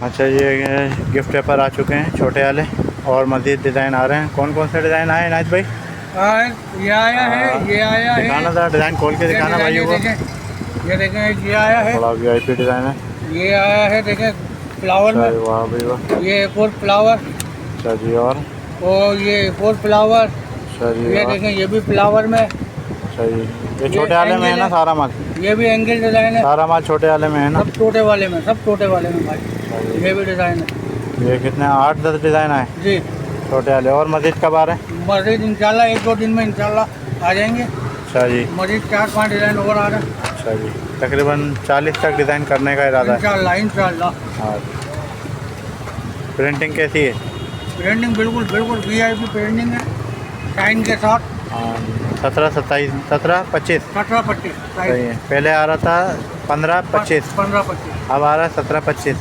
अच्छा, ये gift paper आ चुके हैं छोटे वाले और मज़ीद डिज़ाइन आ रहे हैं। कौन कौन से डिज़ाइन आए नाइज भाई? ये आया है, ये आया है। दिखाना था, डिज़ाइन खोल के दिखाना भाई। वो ये देखें, ये आया है, बड़ा वीआईपी डिज़ाइन है। ये आया है, देखें फ्लावर में। वाह भाई वाह। ये फोर फ्लावर। अच्छा जी, और ये फोर फ्लावर। अच्छा जी, ये देखें, ये भी फ्लावर में। अच्छा जी, ये छोटे वाले में है ना सारा माल? ये भी एंगल डिज़ाइन है। सारा माल छोटे वाले में है ना? सब छोटे वाले में, सब छोटे वाले में भाई। ये भी डिज़ाइन है। ये कितने 8-10 डिज़ाइन आए जी, छोटे वाले। और मज़ीद कब आ रहे हैं? मज़ीद इंशाल्लाह 1-2 दिन में इंशाल्लाह आ जाएंगे। अच्छा जी, मज़ीद 4-5 डिज़ाइन और आ रहे हैं। अच्छा जी, तकरीबन 40 तक डिज़ाइन करने का इरादा है। इंशाल्लाह इंशाल्लाह। हाँ। प्रिंटिंग कैसी है? प्रिंटिंग बिल्कुल बिल्कुल VIP प्रिंटिंग है, साइन के साथ। 17, 27, 17, 25 17-25 सही है। पहले आ रहा था 15, 25, 15-25। अब आ रहा है 17, 25।